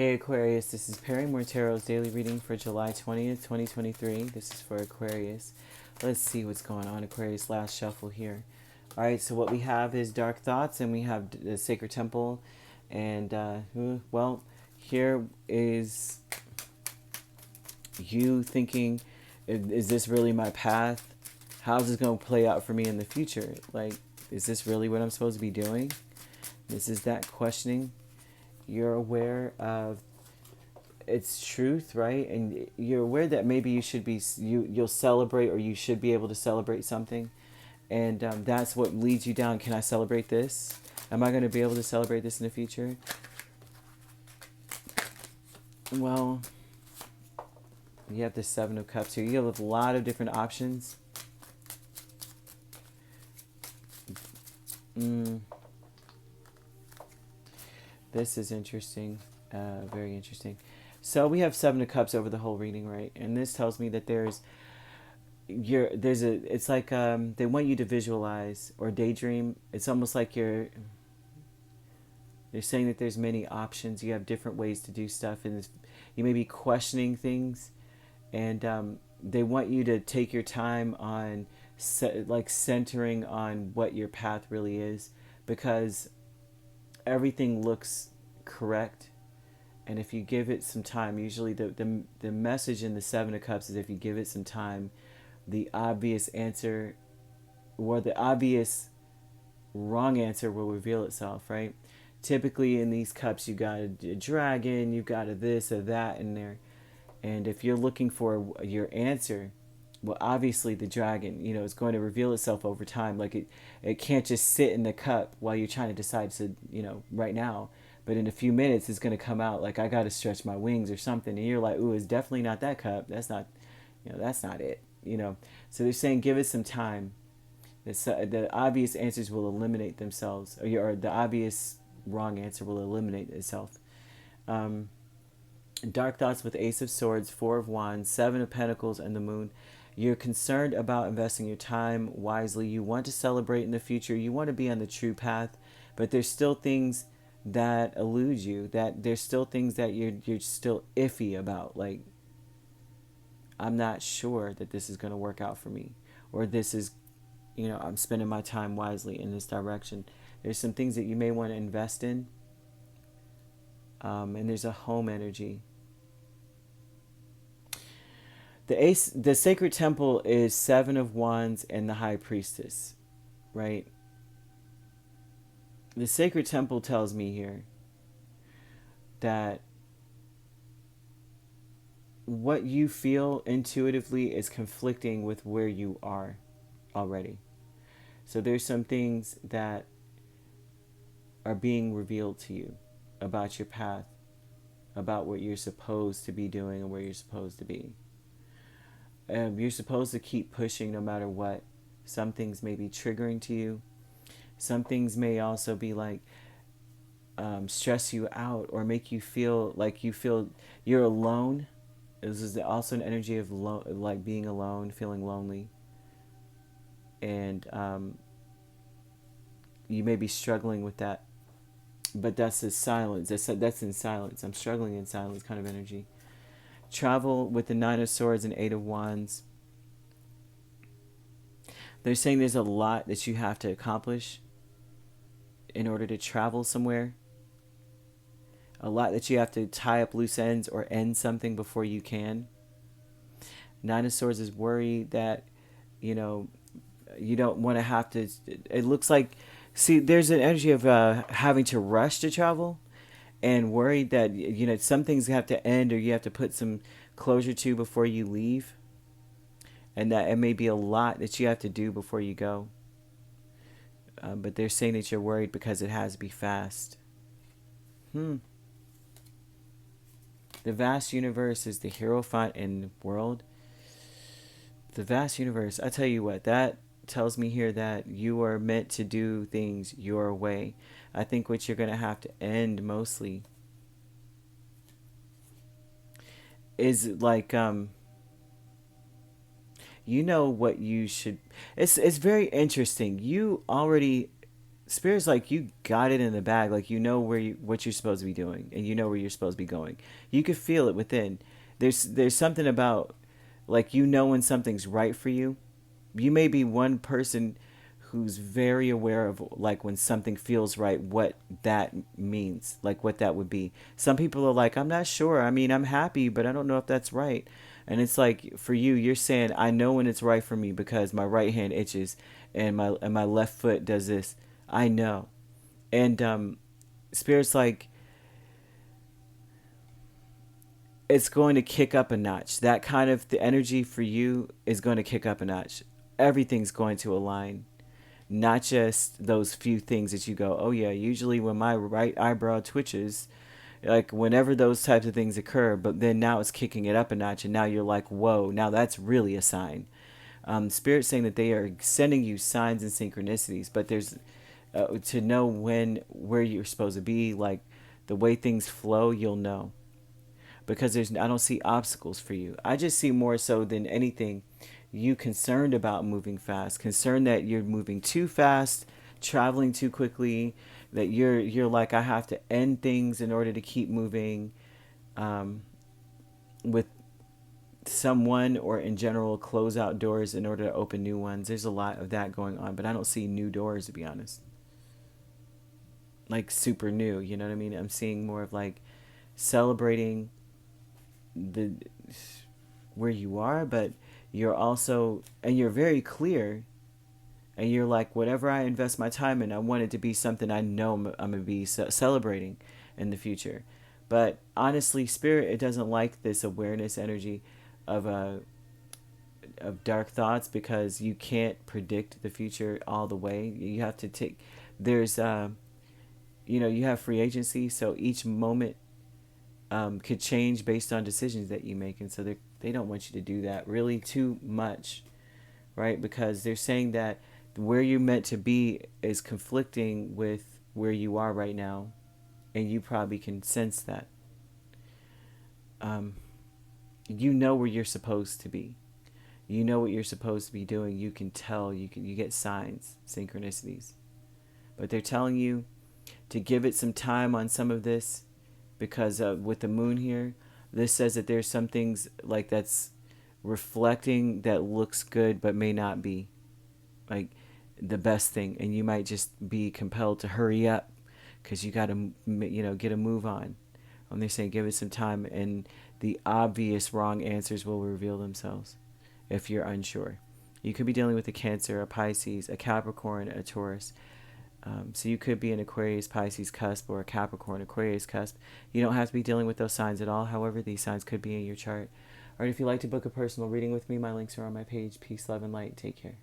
Hey Aquarius, this is Perrymore Tarot's daily reading for July 20th, 2023. This is for Aquarius. Let's see what's going on, Aquarius. Last shuffle here. Alright, so what we have is Dark Thoughts, and we have the Sacred Temple. And, well, here is you thinking, is this really my path? How's this going to play out for me in the future? Like, is this really what I'm supposed to be doing? This is that questioning. You're aware of its truth, right? And you're aware that maybe you should be, you'll celebrate, or you should be able to celebrate something. And that's what leads you down. Can I celebrate this? Am I going to be able to celebrate this in the future? Well, you have the Seven of Cups here. You have a lot of different options. This is interesting. Very interesting. So we have Seven of Cups over the whole reading, right? And this tells me that it's like they want you to visualize or daydream. It's almost like they're saying that there's many options. You have different ways to do stuff, and you may be questioning things, and they want you to take your time on centering on what your path really is, because everything looks correct. And if you give it some time, usually the message in the Seven of Cups is, if you give it some time, the obvious answer, or the obvious wrong answer, will reveal itself, right? Typically in these cups, you got a dragon, you got a this or that in there. And if you're looking for your answer, well, obviously the dragon, is going to reveal itself over time. Like it can't just sit in the cup while you're trying to decide to, right now. But in a few minutes, it's going to come out like, I got to stretch my wings or something. And you're like, ooh, it's definitely not that cup. That's not, that's not it. So they're saying, give it some time. The obvious answers will eliminate themselves, or the obvious wrong answer will eliminate itself. Dark Thoughts with Ace of Swords, Four of Wands, Seven of Pentacles, and the Moon. You're concerned about investing your time wisely. You want to celebrate in the future. You want to be on the true path, but there's still things that elude you. That there's still things that you're still iffy about. Like, I'm not sure that this is going to work out for me, or this is, I'm spending my time wisely in this direction. There's some things that you may want to invest in, and there's a home energy. The Sacred Temple is Seven of Wands and the High Priestess, right? The Sacred Temple tells me here that what you feel intuitively is conflicting with where you are already. So there's some things that are being revealed to you about your path, about what you're supposed to be doing and where you're supposed to be. You're supposed to keep pushing no matter what. Some things may be triggering to you. Some things may also be like stress you out, or make you feel like you're alone. This is also an energy of like being alone, feeling lonely. And you may be struggling with that. But that's the silence. That's in silence. I'm struggling in silence kind of energy. Travel with the Nine of Swords and Eight of Wands. They're saying there's a lot that you have to accomplish in order to travel somewhere. A lot that you have to tie up loose ends or end something before you can. Nine of Swords is worried that, you don't want to have to. It looks like, see, there's an energy of having to rush to travel, and worried that, some things have to end, or you have to put some closure to before you leave. And that it may be a lot that you have to do before you go. But they're saying that you're worried because it has to be fast. The vast universe is the Hierophant in the world. The vast universe. I tell you what, that tells me here that you are meant to do things your way. I think what you're going to have to end mostly is like, what you should. It's very interesting. You already Spirit's like, you got it in the bag. Like, you know what you're supposed to be doing, and you know where you're supposed to be going. You could feel it within. There's something about, like, you know when something's right for you. You may be one person who's very aware of, like, when something feels right, what that means, like what that would be. Some people are like, I'm not sure. I mean, I'm happy, but I don't know if that's right. And it's like, for you, you're saying, I know when it's right for me because my right hand itches and my left foot does this. I know. And Spirit's like, it's going to kick up a notch. That kind of the energy for you is going to kick up a notch. Everything's going to align, not just those few things that you go, oh yeah, usually when my right eyebrow twitches, like whenever those types of things occur, but then now it's kicking it up a notch, and now you're like, whoa, now that's really a sign. Spirit's saying that they are sending you signs and synchronicities, but there's to know where you're supposed to be, like the way things flow, you'll know, because I don't see obstacles for you. I just see more so than anything you concerned about moving fast, concerned that you're moving too fast, traveling too quickly, that you're like, I have to end things in order to keep moving, with someone, or in general close out doors in order to open new ones. There's a lot of that going on, but I don't see new doors, to be honest, like super new, you know what I mean? I'm seeing more of like celebrating the where you are, but you're also, and you're very clear, and you're like, whatever I invest my time in, I want it to be something I know I'm gonna be celebrating in the future. But honestly, Spirit, it doesn't like this awareness energy of dark thoughts, because you can't predict the future all the way. You have to take, there's you have free agency, so each moment could change based on decisions that you make, and so they don't want you to do that really too much, right? Because they're saying that where you're meant to be is conflicting with where you are right now, and you probably can sense that. You know where you're supposed to be. You know what you're supposed to be doing. You can tell. You get signs, synchronicities, but they're telling you to give it some time on some of this, because with the moon here, this says that there's some things like that's reflecting that looks good but may not be like the best thing, and you might just be compelled to hurry up because you got to get a move on. They're saying give it some time, and the obvious wrong answers will reveal themselves if you're unsure. You could be dealing with a Cancer, a Pisces, a Capricorn, a Taurus. So you could be an Aquarius, Pisces cusp, or a Capricorn, Aquarius cusp. You don't have to be dealing with those signs at all. However, these signs could be in your chart. All right, if you'd like to book a personal reading with me, my links are on my page. Peace, love, and light. Take care.